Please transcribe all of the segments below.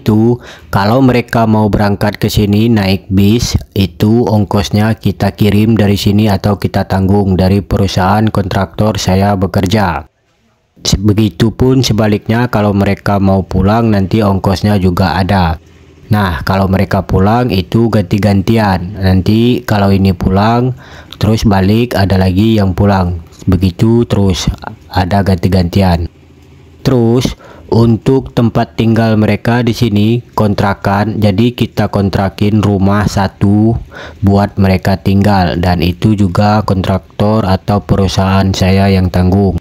itu kalau mereka mau berangkat ke sini naik bis, itu ongkosnya kita kirim dari sini atau kita tanggung dari perusahaan kontraktor saya bekerja. Begitupun sebaliknya, kalau mereka mau pulang nanti ongkosnya juga ada. Nah, kalau mereka pulang itu ganti-gantian. Nanti kalau ini pulang terus balik, ada lagi yang pulang. Begitu terus ada ganti-gantian. Terus untuk tempat tinggal mereka di sini kontrakan, jadi kita kontrakin rumah satu buat mereka tinggal, dan itu juga kontraktor atau perusahaan saya yang tanggung.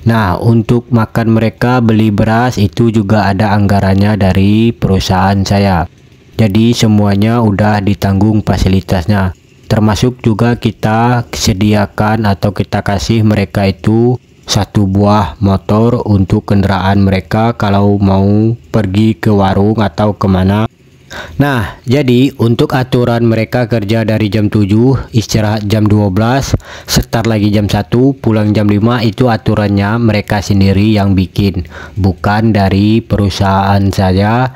Nah, untuk makan mereka, beli beras itu juga ada anggarannya dari perusahaan saya. Jadi semuanya udah ditanggung fasilitasnya. Termasuk juga kita sediakan atau kita kasih mereka itu satu buah motor untuk kendaraan mereka kalau mau pergi ke warung atau kemana. Nah, jadi untuk aturan mereka kerja dari jam 7, istirahat jam 12, start lagi jam 1, pulang jam 5, itu aturannya mereka sendiri yang bikin, bukan dari perusahaan saya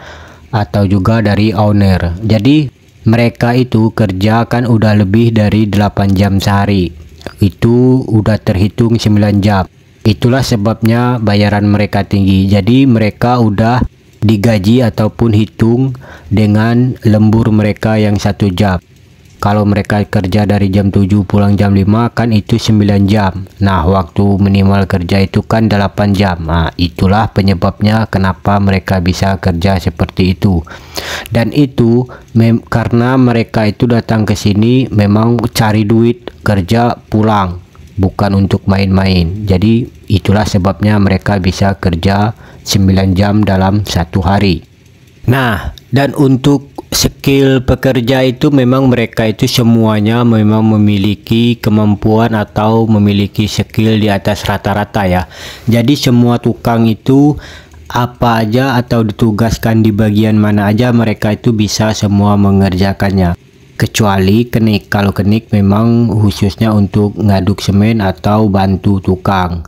atau juga dari owner. Jadi mereka itu kerja kan udah lebih dari 8 jam sehari. Itu udah terhitung 9 jam. Itulah sebabnya bayaran mereka tinggi. Jadi mereka udah digaji ataupun hitung dengan lembur mereka yang 1 jam. Kalau mereka kerja dari jam 7 pulang jam 5 kan itu 9 jam. Nah, waktu minimal kerja itu kan 8 jam. Nah, itulah penyebabnya kenapa mereka bisa kerja seperti itu. Dan itu karena mereka itu datang ke sini memang cari duit, kerja pulang, bukan untuk main-main. Jadi itulah sebabnya mereka bisa kerja 9 jam dalam 1 hari. Nah, dan untuk skill pekerja itu memang mereka itu semuanya memang memiliki kemampuan atau memiliki skill di atas rata-rata ya. Jadi semua tukang itu apa aja atau ditugaskan di bagian mana aja mereka itu bisa semua mengerjakannya. Kecuali kenik. Kalau kenik memang khususnya untuk ngaduk semen atau bantu tukang.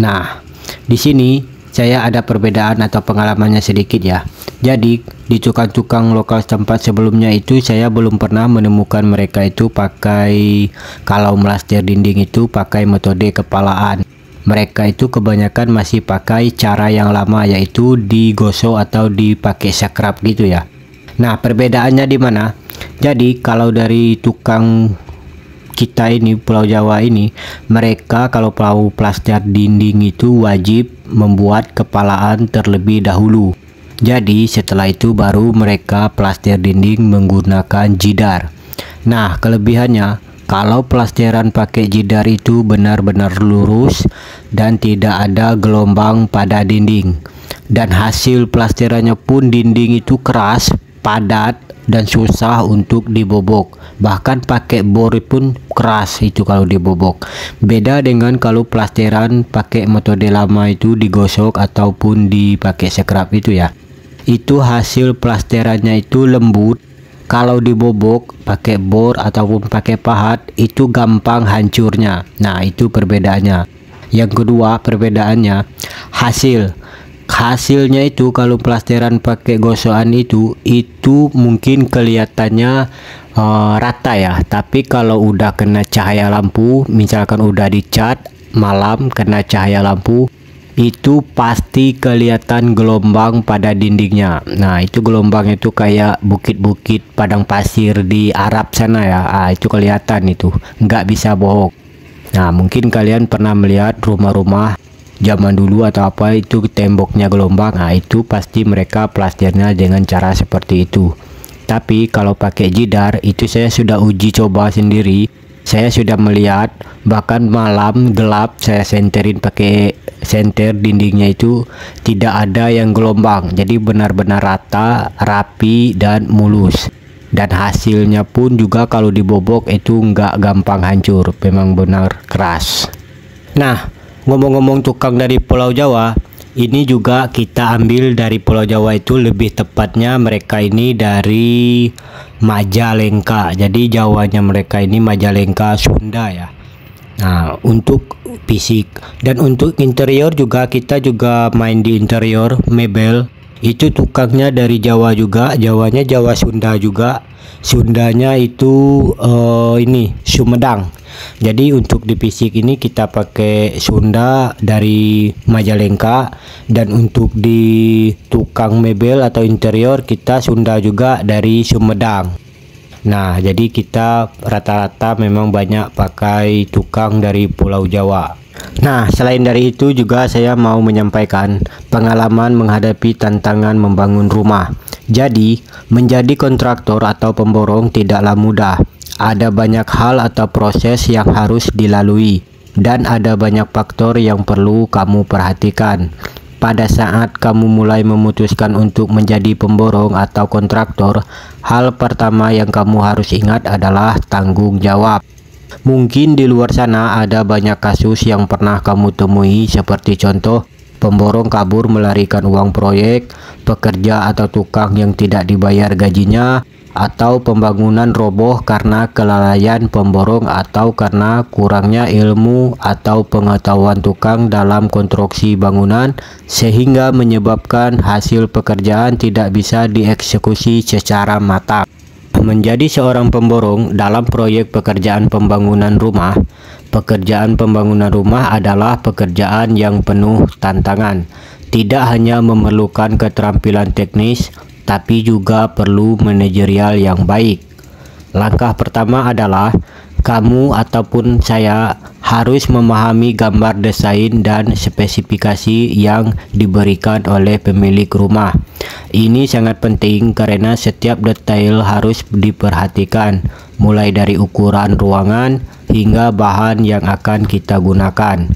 Nah, di sini saya ada perbedaan atau pengalamannya sedikit ya. Jadi di tukang-tukang lokal tempat sebelumnya itu saya belum pernah menemukan mereka itu pakai, kalau melaster dinding itu pakai metode kepalaan. Mereka itu kebanyakan masih pakai cara yang lama, yaitu digosok atau dipakai scrub gitu ya. Nah, perbedaannya di mana? Jadi kalau dari tukang kita ini Pulau Jawa ini, mereka kalau mau plaster dinding itu wajib membuat kepalaan terlebih dahulu. Jadi setelah itu baru mereka plaster dinding menggunakan jidar. Nah, kelebihannya kalau plasteran pakai jidar itu benar-benar lurus dan tidak ada gelombang pada dinding. Dan hasil plasterannya pun dinding itu keras, padat, dan susah untuk dibobok. Bahkan pakai bor pun keras itu kalau dibobok. Beda dengan kalau plasteran pakai metode lama itu digosok ataupun dipakai scrub itu ya. Itu hasil plasterannya itu lembut. Kalau dibobok pakai bor ataupun pakai pahat itu gampang hancurnya. Nah, itu perbedaannya. Yang kedua perbedaannya hasilnya itu kalau plasteran pakai gosokan itu mungkin kelihatannya rata ya, tapi kalau udah kena cahaya lampu, misalkan udah dicat malam kena cahaya lampu, itu pasti kelihatan gelombang pada dindingnya. Nah, itu gelombang itu kayak bukit-bukit padang pasir di Arab sana ya. Itu kelihatan, itu nggak bisa bohong. Nah, mungkin kalian pernah melihat rumah-rumah zaman dulu atau apa itu temboknya gelombang. Nah, itu pasti mereka plasternya dengan cara seperti itu. Tapi kalau pakai jidar itu saya sudah uji coba sendiri. Saya sudah melihat, bahkan malam gelap saya senterin pakai senter dindingnya itu tidak ada yang gelombang. Jadi benar-benar rata, rapi, dan mulus. Dan hasilnya pun juga kalau dibobok itu nggak gampang hancur, memang benar keras. Nah, ngomong-ngomong tukang dari Pulau Jawa, ini juga kita ambil dari Pulau Jawa itu, lebih tepatnya mereka ini dari Majalengka. Jadi Jawanya mereka ini Majalengka, Sunda ya. Nah, untuk fisik dan untuk interior juga kita juga main di interior mebel. Itu tukangnya dari Jawa juga, Jawanya Jawa Sunda juga. Sundanya itu ini Sumedang. Jadi untuk di fisik ini kita pakai Sunda dari Majalengka, dan untuk di tukang mebel atau interior kita Sunda juga dari Sumedang. Nah, jadi kita rata-rata memang banyak pakai tukang dari Pulau Jawa. Nah, selain dari itu juga saya mau menyampaikan pengalaman menghadapi tantangan membangun rumah. Jadi, menjadi kontraktor atau pemborong tidaklah mudah. Ada banyak hal atau proses yang harus dilalui, dan ada banyak faktor yang perlu kamu perhatikan. Pada saat kamu mulai memutuskan untuk menjadi pemborong atau kontraktor, hal pertama yang kamu harus ingat adalah tanggung jawab. Mungkin di luar sana ada banyak kasus yang pernah kamu temui, seperti contoh pemborong kabur melarikan uang proyek, pekerja atau tukang yang tidak dibayar gajinya, atau pembangunan roboh karena kelalaian pemborong atau karena kurangnya ilmu atau pengetahuan tukang dalam konstruksi bangunan, sehingga menyebabkan hasil pekerjaan tidak bisa dieksekusi secara matang. Menjadi seorang pemborong dalam proyek pekerjaan pembangunan rumah. Pekerjaan pembangunan rumah adalah pekerjaan yang penuh tantangan. Tidak hanya memerlukan keterampilan teknis, tapi juga perlu manajerial yang baik. Langkah pertama adalah kamu ataupun saya harus memahami gambar desain dan spesifikasi yang diberikan oleh pemilik rumah. Ini sangat penting karena setiap detail harus diperhatikan, mulai dari ukuran ruangan hingga bahan yang akan kita gunakan.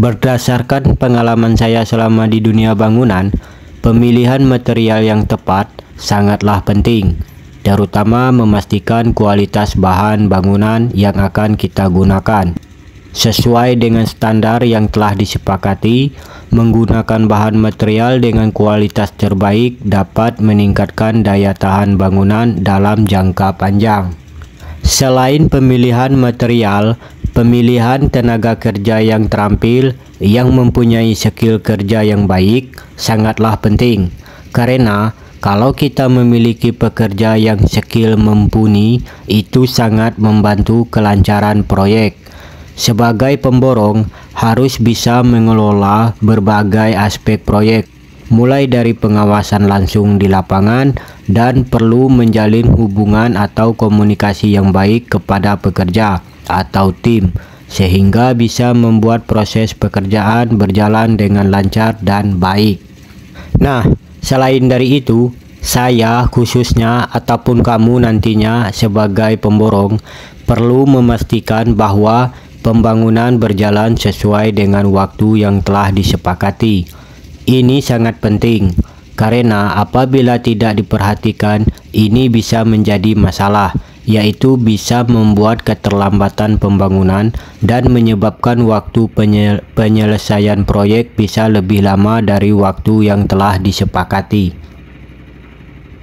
Berdasarkan pengalaman saya selama di dunia bangunan, pemilihan material yang tepat sangatlah penting, terutama memastikan kualitas bahan bangunan yang akan kita gunakan sesuai dengan standar yang telah disepakati. Menggunakan bahan material dengan kualitas terbaik dapat meningkatkan daya tahan bangunan dalam jangka panjang. Selain pemilihan material, pemilihan tenaga kerja yang terampil yang mempunyai skill kerja yang baik sangatlah penting, karena kalau kita memiliki pekerja yang skill mumpuni, itu sangat membantu kelancaran proyek. Sebagai pemborong, harus bisa mengelola berbagai aspek proyek, mulai dari pengawasan langsung di lapangan dan perlu menjalin hubungan atau komunikasi yang baik kepada pekerja atau tim, sehingga bisa membuat proses pekerjaan berjalan dengan lancar dan baik. Nah, selain dari itu, saya khususnya ataupun kamu nantinya sebagai pemborong perlu memastikan bahwa pembangunan berjalan sesuai dengan waktu yang telah disepakati. Ini sangat penting karena apabila tidak diperhatikan, ini bisa menjadi masalah, yaitu bisa membuat keterlambatan pembangunan dan menyebabkan waktu penyelesaian proyek bisa lebih lama dari waktu yang telah disepakati.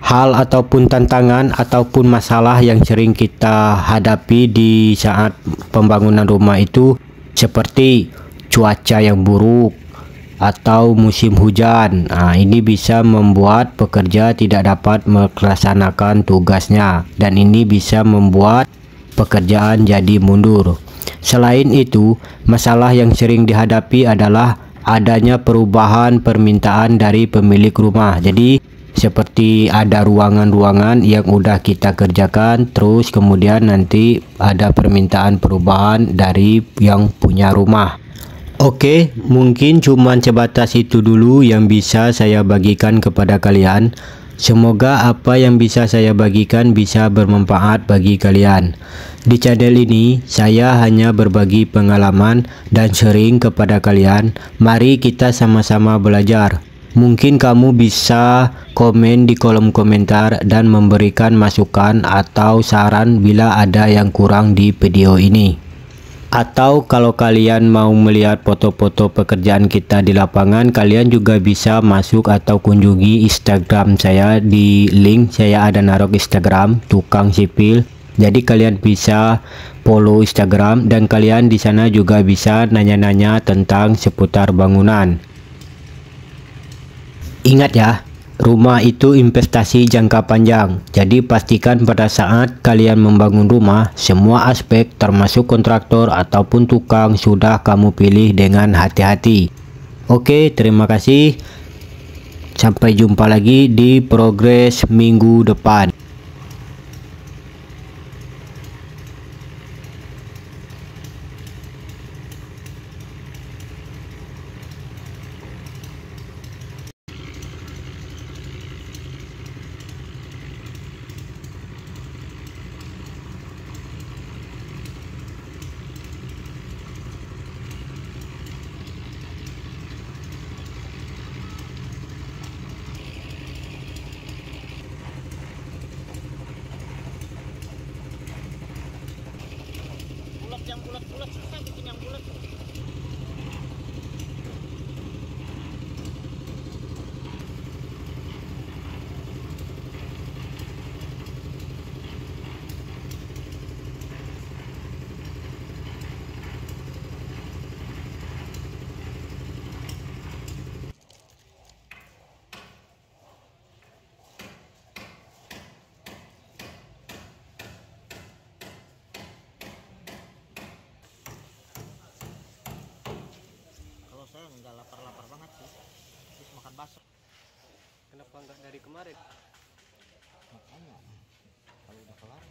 Hal ataupun tantangan ataupun masalah yang sering kita hadapi di saat pembangunan rumah itu seperti cuaca yang buruk atau musim hujan. Nah, ini bisa membuat pekerja tidak dapat melaksanakan tugasnya dan ini bisa membuat pekerjaan jadi mundur. Selain itu, masalah yang sering dihadapi adalah adanya perubahan permintaan dari pemilik rumah. Jadi seperti ada ruangan-ruangan yang udah kita kerjakan, terus kemudian nanti ada permintaan perubahan dari yang punya rumah. Oke, mungkin cuman sebatas itu dulu yang bisa saya bagikan kepada kalian. Semoga apa yang bisa saya bagikan bisa bermanfaat bagi kalian. Di channel ini saya hanya berbagi pengalaman dan sharing kepada kalian. Mari kita sama-sama belajar. Mungkin kamu bisa komen di kolom komentar dan memberikan masukan atau saran bila ada yang kurang di video ini. Atau kalau kalian mau melihat foto-foto pekerjaan kita di lapangan, kalian juga bisa masuk atau kunjungi Instagram saya. Di link saya ada naruh Instagram Tukang Sipil. Jadi kalian bisa follow Instagram dan kalian di sana juga bisa nanya-nanya tentang seputar bangunan. Ingat ya, rumah itu investasi jangka panjang. Jadi pastikan pada saat kalian membangun rumah, semua aspek termasuk kontraktor ataupun tukang sudah kamu pilih dengan hati-hati. Oke, terima kasih. Sampai jumpa lagi di progres minggu depan. lapar-lapar banget sih. Terus makan bakso. Kenapa nggak dari kemarin? Makanya kalau udah kelar.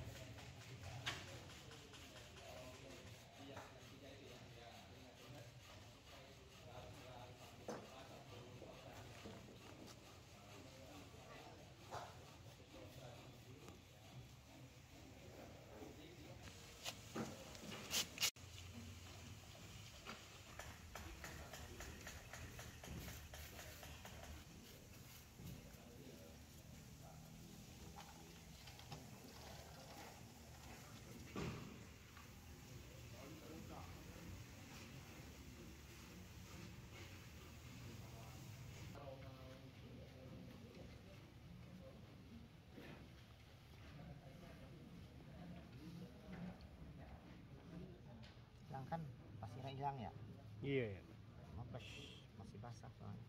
Hilang kan pasirnya hilang ya? Iya ya. Mampus, masih basah soalnya.